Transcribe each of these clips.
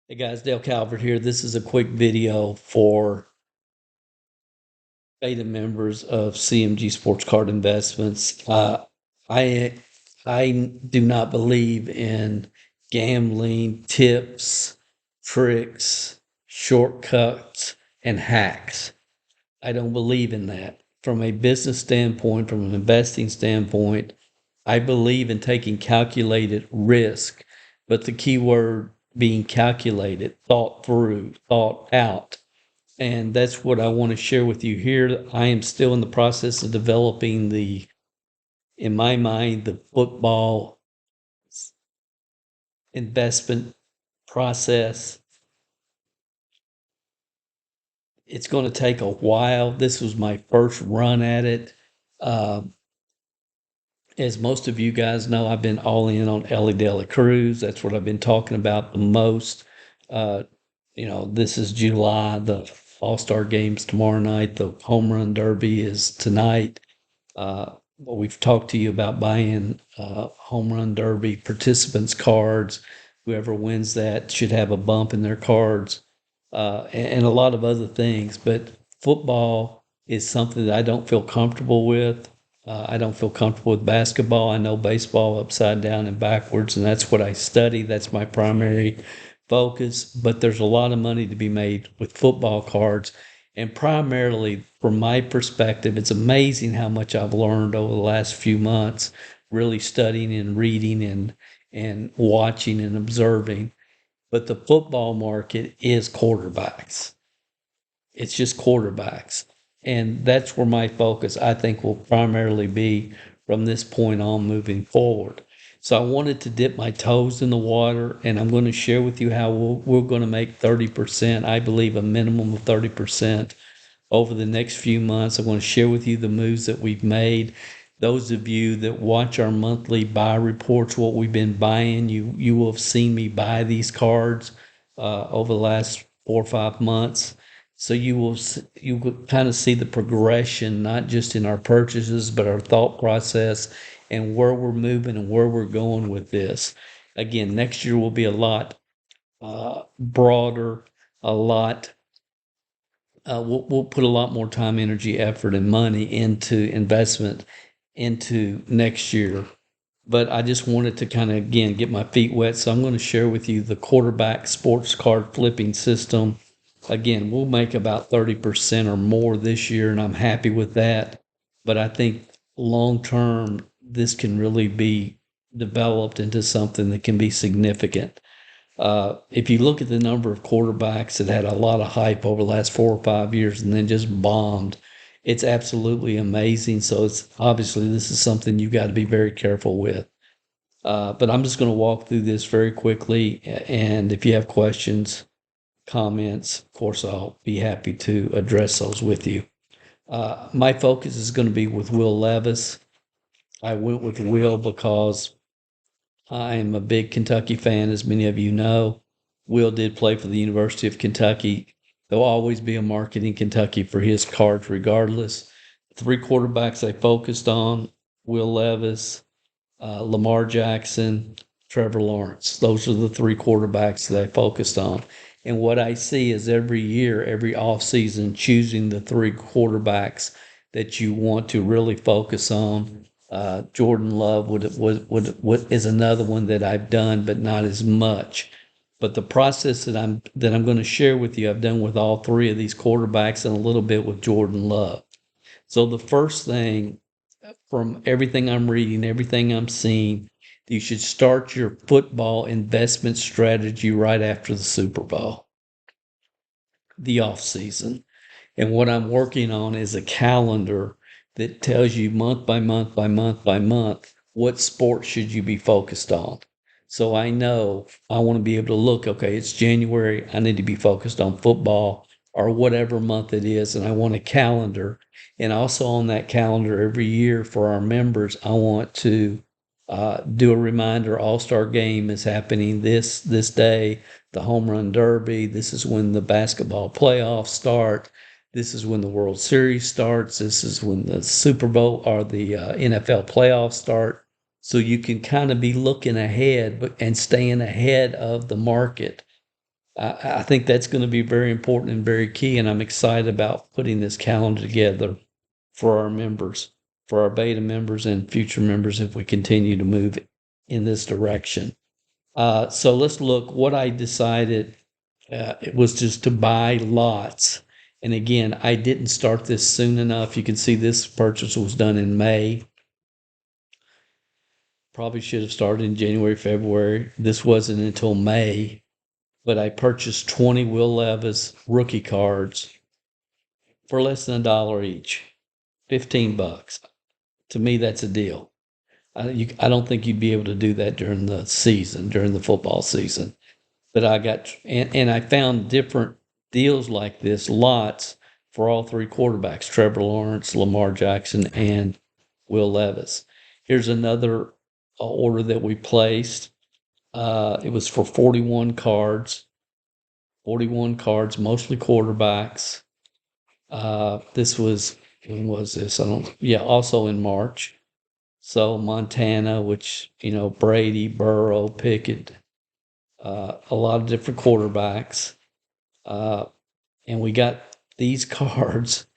Hey guys, Dale Calvert here. This is a quick video for beta members of CMG Sportscard Investments. I I do not believe in gambling tips, tricks, shortcuts, and hacks. I don't believe in that. From a business standpoint, from an investing standpoint, I believe in taking calculated risk, but the key word being calculated, thought through, thought out. And that's what I want to share with you here. I am still in the process of developing in my mind, the football investment process. It's going to take a while. This was my first run at it. Uh, as most of you guys know, I've been all in on Ellie De La Cruz. That's what I've been talking about the most. Uh, this is July. The All-Star game's tomorrow night. The Home Run Derby is tonight. We've talked to you about buying Home Run Derby participants cards. Whoever wins that should have a bump in their cards, and a lot of other things. But football is something that I don't feel comfortable with. I don't feel comfortable with basketball. I know baseball upside down and backwards, and that's what I study. That's my primary focus. But there's a lot of money to be made with football cards. And primarily, from my perspective, it's amazing how much I've learned over the last few months, really studying and reading and watching and observing. But the football market is quarterbacks. It's just quarterbacks. And that's where my focus, I think, will primarily be from this point on moving forward. So I wanted to dip my toes in the water, and I'm going to share with you how we're going to make 30%. I believe a minimum of 30% over the next few months. I'm going to share with you the moves that we've made. Those of you that watch our monthly buy reports, what we've been buying, you will have seen me buy these cards over the last 4 or 5 months. So you will kind of see the progression, not just in our purchases, but our thought process and where we're moving and where we're going with this. Again, next year will be a lot broader, a lot we'll put a lot more time, energy, effort, and money into investment into next year. But I just wanted to kind of, again, get my feet wet. So I'm going to share with you the quarterback sports card flipping system. Again, we'll make about 30% or more this year, and I'm happy with that. But I think long term, this can really be developed into something that can be significant. If you look at the number of quarterbacks that had a lot of hype over the last 4 or 5 years and then just bombed, it's absolutely amazing. So it's obviously this is something you got to be very careful with. But I'm just going to walk through this very quickly. And if you have questions, comments, of course, I'll be happy to address those with you. My focus is going to be with Will Levis. I went with Will because I am a big Kentucky fan, as many of you know. Will did play for the University of Kentucky. There'll always be a market in Kentucky for his cards, regardless. Three quarterbacks I focused on: Will Levis, Lamar Jackson, Trevor Lawrence. Those are the three quarterbacks that I focused on. And what I see is every year, every offseason, choosing the three quarterbacks that you want to really focus on. Jordan Love is another one that I've done, but not as much. But the process that I'm going to share with you, I've done with all three of these quarterbacks and a little bit with Jordan Love. So the first thing, from everything I'm reading, everything I'm seeing, you should start your football investment strategy right after the Super Bowl, the off season. And what I'm working on is a calendar that tells you month by month by month by month what sport should you be focused on. So I know I want to be able to look, okay, it's January, I need to be focused on football or whatever month it is, and I want a calendar. And also on that calendar every year for our members, I want to do a reminder. All-Star game is happening this day, the Home Run Derby. This is when the basketball playoffs start. This is when the World Series starts. This is when the Super Bowl or the NFL playoffs start. So you can kind of be looking ahead and staying ahead of the market. I think that's going to be very important and very key. And I'm excited about putting this calendar together for our members, for our beta members and future members if we continue to move in this direction. So let's look. What I decided it was just to buy lots. And again, I didn't start this soon enough. You can see this purchase was done in May. Probably should have started in January, February. This wasn't until May, but I purchased 20 Will Levis rookie cards for less than $1 each, $15. To me, that's a deal. I don't think you'd be able to do that during the season, during the football season. But and I found different deals like this, lots for all three quarterbacks, Trevor Lawrence, Lamar Jackson, and Will Levis. Here's another order that we placed. It was for 41 cards, mostly quarterbacks. This was, when was this? Also in March. So Montana, which, Brady, Burrow, Pickett, a lot of different quarterbacks. And we got these cards.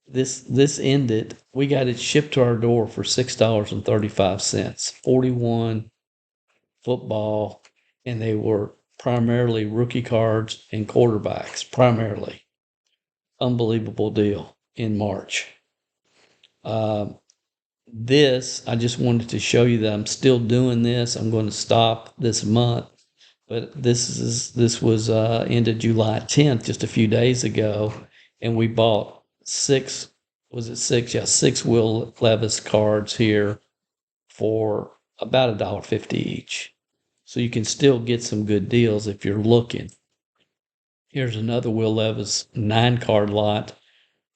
This ended. We got it shipped to our door for $6.35. 41 football, and they were primarily rookie cards and quarterbacks, primarily. Unbelievable deal in March. I just wanted to show you that I'm still doing this. I'm going to stop this month, but this was ended July 10th, just a few days ago, and we bought six. Was it six? Yeah, 6 Will Levis cards here for about $1.50 each. So you can still get some good deals if you're looking. Here's another Will Levis 9-card lot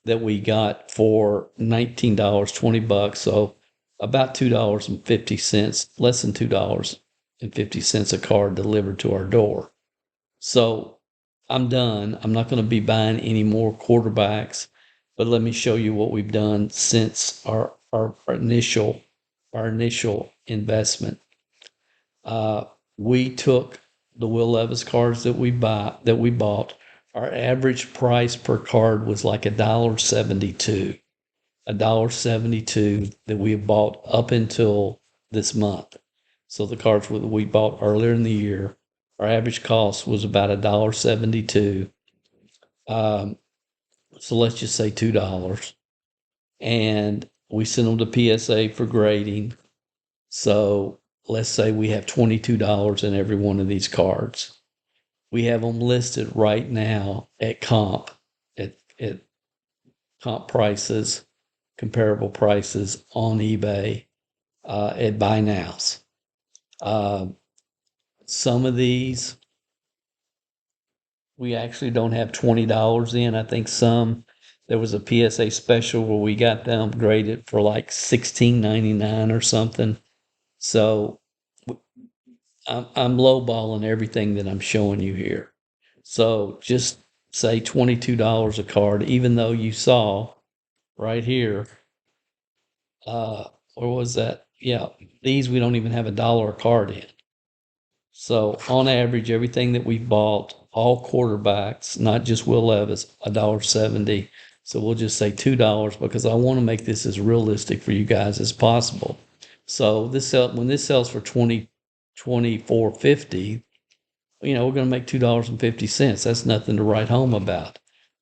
that we got for $19, $20, so about $2.50, less than $2.50 a card delivered to our door. So I'm done. I'm not going to be buying any more quarterbacks, but let me show you what we've done since our initial investment. We took the Will Levis cards that we bought. Our average price per card was like $1.72. $1.72 that we have bought up until this month. So the cards that we bought earlier in the year, our average cost was about $1.72. So let's just say $2. And we sent them to PSA for grading. So let's say we have $22 in every one of these cards. We have them listed right now at comp prices, comparable prices on eBay at buy nows. Some of these we actually don't have $20 in. I think there was a PSA special where we got them graded for like $16.99 or something. So I'm lowballing everything that I'm showing you here. So just say $22 a card, even though you saw right here, or was that? Yeah, these we don't even have $1 a card in. So on average, everything that we bought, all quarterbacks, not just Will Levis, $1.70. So we'll just say $2 because I want to make this as realistic for you guys as possible. So when this sells for $24.50, we're going to make $2.50. That's nothing to write home about.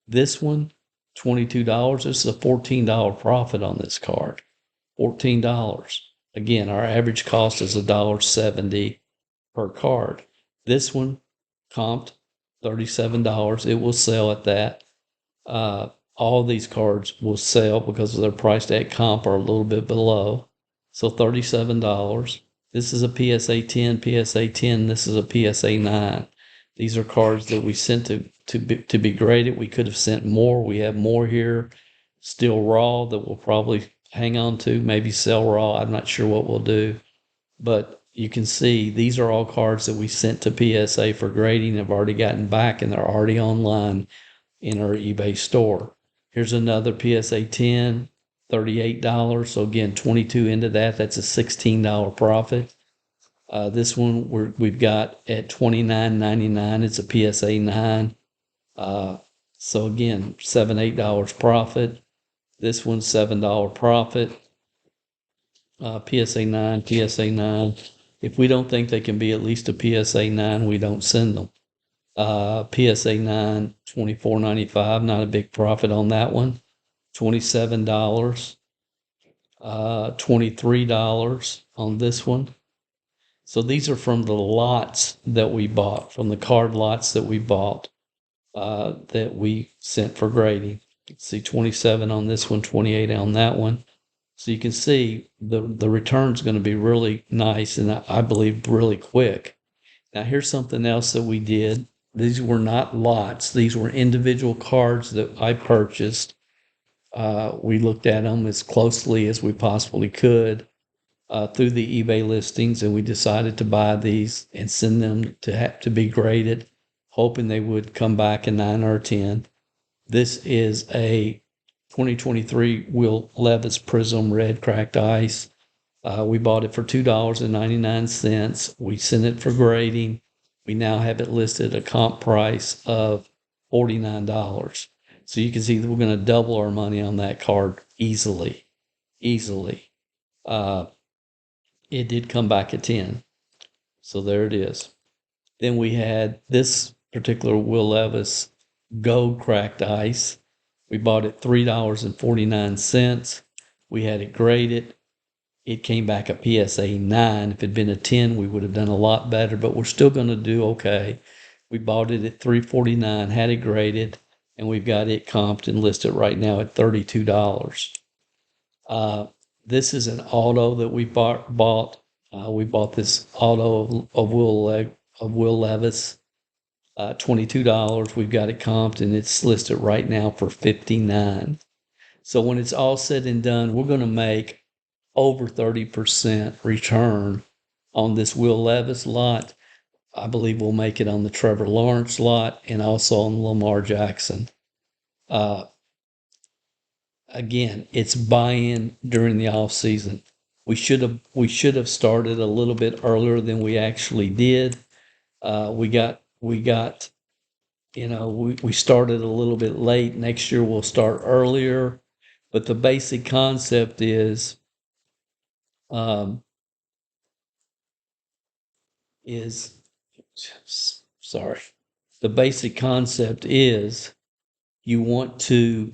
This one, $22. This is a $14 profit on this card. $14. Again, our average cost is $1.70 per card. This one, comped $37. It will sell at that. All these cards will sell because they're priced at comp or a little bit below. So $37. This is a PSA 10, PSA 10. This is a PSA 9. These are cards that we sent to be graded. We could have sent more. We have more here, still raw, that we'll probably hang on to, maybe sell raw. I'm not sure what we'll do. But you can see these are all cards that we sent to PSA for grading, have already gotten back, and they're already online in our eBay store. Here's another PSA 10. $38. So again, 22 into that. That's a $16 profit. This one we've got at $29.99. It's a PSA 9. So again, $7-8 profit. This one's $7 profit. PSA 9, PSA 9. If we don't think they can be at least a PSA 9, we don't send them. PSA 9, $24.95. Not a big profit on that one. $27. $23 on this one. So these are from the lots that we bought, from the card lots that we bought, that we sent for grading. You can see 27 on this one, 28 on that one. So you can see the return's going to be really nice, and I believe really quick. Now here's something else that we did. These were not lots. These were individual cards that I purchased. We looked at them as closely as we possibly could through the eBay listings, and we decided to buy these and send them to be graded, hoping they would come back a 9 or a 10. This is a 2023 Will Levis Prism Red Cracked Ice. We bought it for $2.99. We sent it for grading. We now have it listed at a comp price of $49. So you can see that we're going to double our money on that card easily. It did come back at 10. So there it is. Then we had this particular Will Levis Gold Cracked Ice. We bought it $3.49. We had it graded. It came back a PSA 9. If it had been a 10, we would have done a lot better, but we're still going to do okay. We bought it at $3.49, had it graded, and we've got it comped and listed right now at $32. This is an auto that we bought. We bought this auto of Will Levis, $22. We've got it comped, and it's listed right now for $59. So when it's all said and done, we're going to make over 30% return on this Will Levis lot. I believe we'll make it on the Trevor Lawrence lot and also on Lamar Jackson. Again, it's buy-in during the off season. We should have started a little bit earlier than we actually did. We started a little bit late. Next year we'll start earlier, but the basic concept is sorry. The basic concept is you want to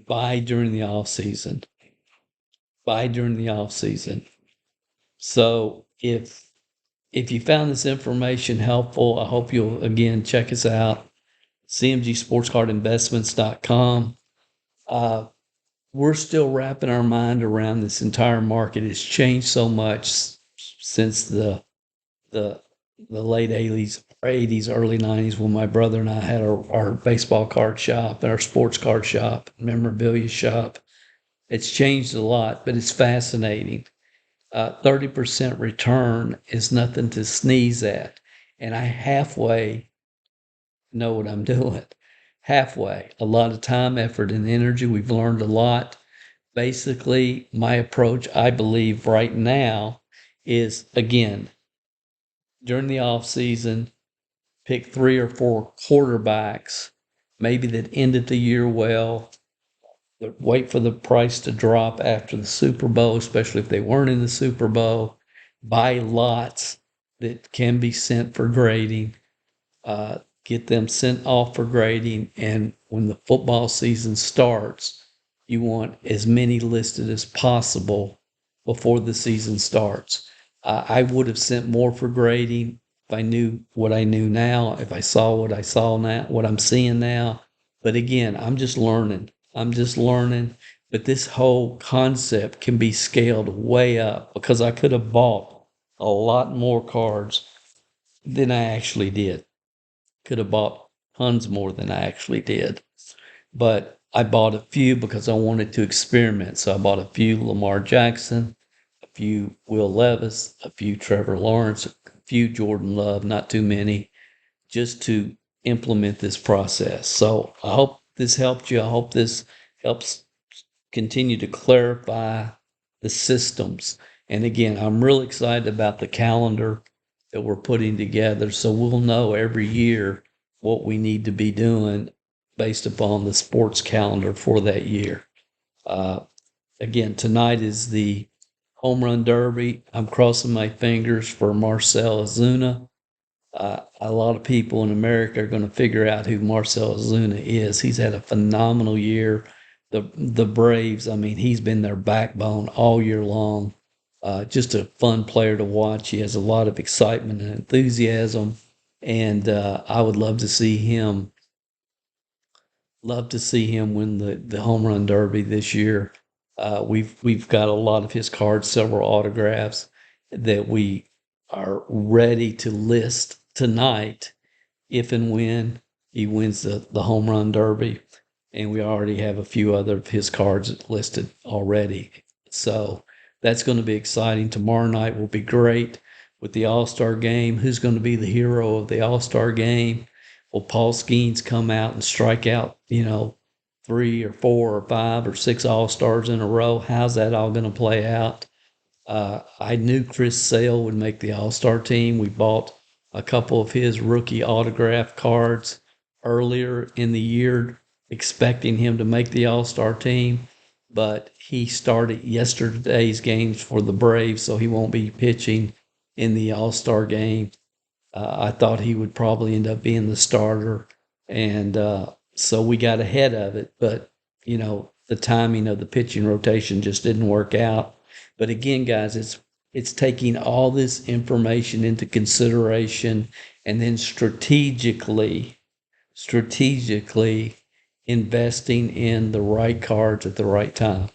buy during the off season. So if you found this information helpful, I hope you'll again check us out. CMGSportscardInvestments.com. We're still wrapping our mind around this entire market. It's changed so much since the late 80s, early 90s, when my brother and I had our baseball card shop and our sports card shop, memorabilia shop. It's changed a lot, but it's fascinating. 30% return is nothing to sneeze at. And I halfway know what I'm doing. Halfway. A lot of time, effort, and energy. We've learned a lot. Basically, my approach, I believe, right now is, again, during the off season, pick 3 or 4 quarterbacks, maybe that ended the year well. Wait for the price to drop after the Super Bowl, especially if they weren't in the Super Bowl. Buy lots that can be sent for grading. Get them sent off for grading, and when the football season starts, you want as many listed as possible before the season starts. I would have sent more for grading if I knew what I knew now, if I saw what I saw now, what I'm seeing now. But again, I'm just learning. But this whole concept can be scaled way up, because I could have bought a lot more cards than I actually did. Could have bought tons more than I actually did. But I bought a few because I wanted to experiment. So I bought a few Lamar Jackson, a few Will Levis, a few Trevor Lawrence, a few Jordan Love, not too many, just to implement this process. So I hope this helped you. I hope this helps continue to clarify the systems. And again, I'm really excited about the calendar that we're putting together. So we'll know every year what we need to be doing based upon the sports calendar for that year. Uh, Again, tonight is the home run derby. I'm crossing my fingers for Marcell Ozuna. A lot of people in America are going to figure out who Marcell Ozuna is. He's had a phenomenal year. The Braves, I mean, he's been their backbone all year long. Just a fun player to watch. He has a lot of excitement and enthusiasm, and I would love to see him win the home run derby this year. We've got a lot of his cards, several autographs that we are ready to list tonight if and when he wins the home run derby. And we already have a few other of his cards listed already. So that's going to be exciting. Tomorrow night will be great with the All-Star game. Who's going to be the hero of the All-Star game? Will Paul Skeens come out and strike out, 3 or 4 or 5 or 6 All-Stars in a row? How's that all going to play out? I knew Chris Sale would make the All-Star team. We bought a couple of his rookie autograph cards earlier in the year, expecting him to make the All-Star team, but he started yesterday's games for the Braves, so he won't be pitching in the All-Star game. I thought he would probably end up being the starter, and so we got ahead of it, but the timing of the pitching rotation just didn't work out. But again, guys, it's taking all this information into consideration and then strategically investing in the right cards at the right time.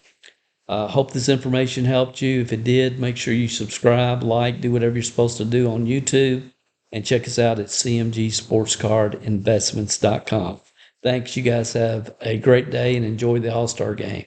Hope this information helped you. If it did, make sure you subscribe, like, do whatever you're supposed to do on YouTube, and check us out at cmgsportscardinvestments.com. Thanks. You guys have a great day and enjoy the All-Star game.